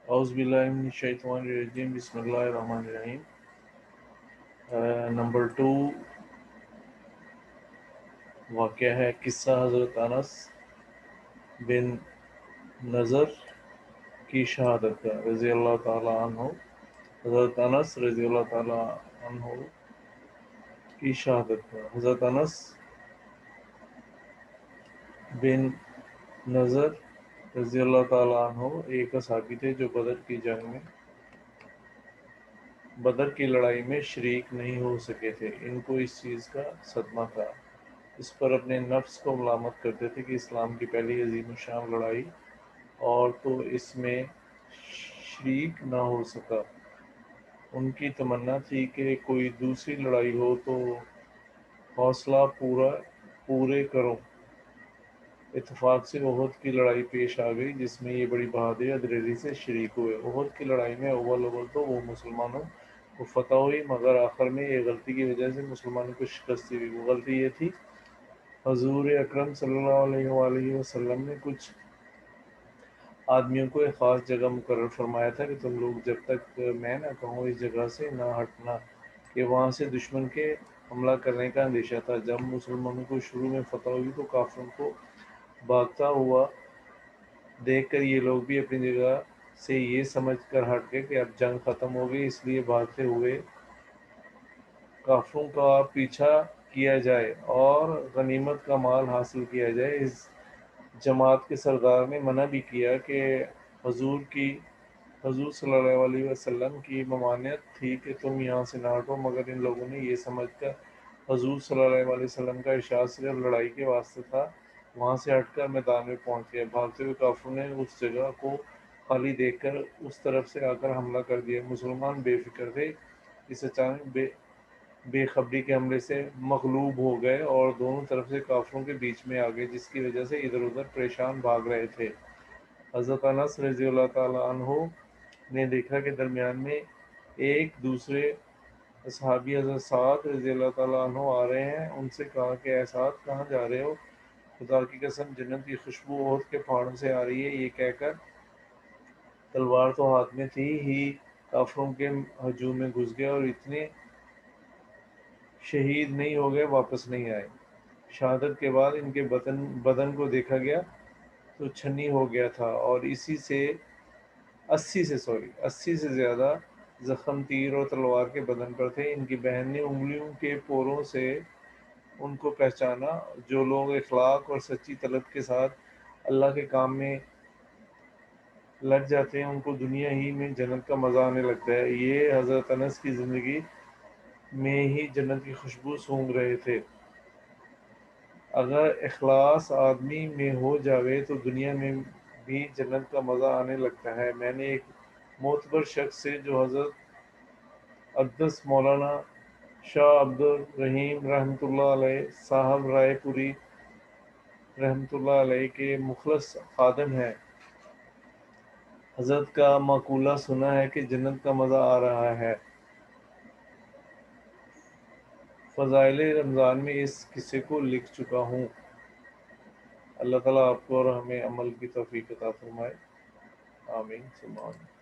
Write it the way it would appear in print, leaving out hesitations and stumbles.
اعوذ باللہ من الشیطان الرجیم، بسم اللہ الرحمن الرحیم۔ نمبر 2 واقعہ ہے قصہ حضرت انس بن نضر کی شہادت کا رضی اللہ تعالی عنہ۔ حضرت انس رضی اللہ تعالی عنہ کی شہادت کا۔ حضرت انس بن نضر رضی اللہ تعالی عنہ ایک صحابی تھے جو بدر کی لڑائی میں شریک نہیں ہو سکے تھے۔ ان کو اس چیز کا صدمہ تھا، اس پر اپنے نفس کو ملامت کرتے تھے کہ اسلام کی پہلی عظیم الشان لڑائی اور تو اس میں شریک نہ ہو سکا۔ ان کی تمنا تھی کہ کوئی دوسری لڑائی ہو تو حوصلہ پورے کروں۔ اتفاق سے احد کی لڑائی پیش آ گئی، جس میں یہ بڑی بہادری اور دلیری سے شریک ہوئے۔ احد کی لڑائی میں اول تو وہ مسلمانوں کو فتح ہوئی، مگر آخر میں ایک غلطی کی وجہ سے مسلمانوں کو شکست ہوئی۔ وہ غلطی یہ تھی، حضور اکرم صلی اللہ علیہ وآلہ وسلم نے کچھ آدمیوں کو ایک خاص جگہ مقرر فرمایا تھا کہ تم لوگ جب تک میں نہ کہوں اس جگہ سے نہ ہٹنا، کہ وہاں سے دشمن کے حملہ کرنے کا اندیشہ تھا۔ جب مسلمانوں کو شروع میں فتح ہوئی تو کافروں کو بھاگتا ہوا دیکھ کر یہ لوگ بھی اپنی جگہ سے یہ سمجھ کر ہٹ گئے کہ اب جنگ ختم ہو گئی، اس لیے بھاگتے ہوئے کافروں کا پیچھا کیا جائے اور غنیمت کا مال حاصل کیا جائے۔ اس جماعت کے سردار نے منع بھی کیا کہ حضور صلی اللہ علیہ وسلم کی ممانعت تھی کہ تم یہاں سے نہ ہٹو، مگر ان لوگوں نے یہ سمجھ کر حضور صلی اللہ علیہ وسلم کا ارشاد صرف لڑائی کے واسطے تھا، وہاں سے ہٹ کر میدان میں پہنچ گئے۔ بھاگتے ہوئے کافروں نے اس جگہ کو خالی دیکھ کر اس طرف سے آ کر حملہ کر دیا۔ مسلمان بے فکر تھے، اس اچانک بے خبری کے حملے سے مغلوب ہو گئے اور دونوں طرف سے کافروں کے بیچ میں آ گئے، جس کی وجہ سے ادھر ادھر پریشان بھاگ رہے تھے۔ حضرت انس رضی اللہ تعالی عنہ نے دیکھا کہ درمیان میں ایک دوسرے صحابی حضرت سعد رضی اللہ تعالیٰ عنہ آ رہے ہیں۔ ان سے کہا کہ اے سعد، کہاں جا رہے ہو؟ خدا کی قسم، جنت کی خوشبو احد کے پہاڑوں سے آ رہی ہے۔ یہ کہہ کر تلوار تو ہاتھ میں تھی ہی کافروں کے ہجوم میں گھس گئے اور اتنے شہید نہیں ہو گئے، واپس نہیں آئے۔ شہادت کے بعد ان کے بدن کو دیکھا گیا تو چھنی ہو گیا تھا اور 80 سے زیادہ زخم تیر اور تلوار کے بدن پر تھے۔ ان کی بہن نے انگلیوں کے پوروں سے ان کو پہچانا۔ جو لوگ اخلاق اور سچی طلب کے ساتھ اللہ کے کام میں لگ جاتے ہیں، ان کو دنیا ہی میں جنت کا مزہ آنے لگتا ہے۔ یہ حضرت انس کی زندگی میں ہی جنت کی خوشبو سونگھ رہے تھے۔ اگر اخلاص آدمی میں ہو جاوے تو دنیا میں بھی جنت کا مزہ آنے لگتا ہے۔ میں نے ایک معتبر شخص سے، جو حضرت اقدس مولانا شاہ عبد الرحیم رحمۃ اللہ علیہ صاحب رائے پوری رحمۃ اللہ علیہ کے مخلص خادم ہیں، حضرت کا مقولہ سنا ہے کہ جنت کا مزہ آ رہا ہے۔ فضائل رمضان میں اس قصے کو لکھ چکا ہوں۔ اللہ تعالیٰ آپ کو اور ہمیں عمل کی توفیق عطا فرمائے، آمین ثم آمین۔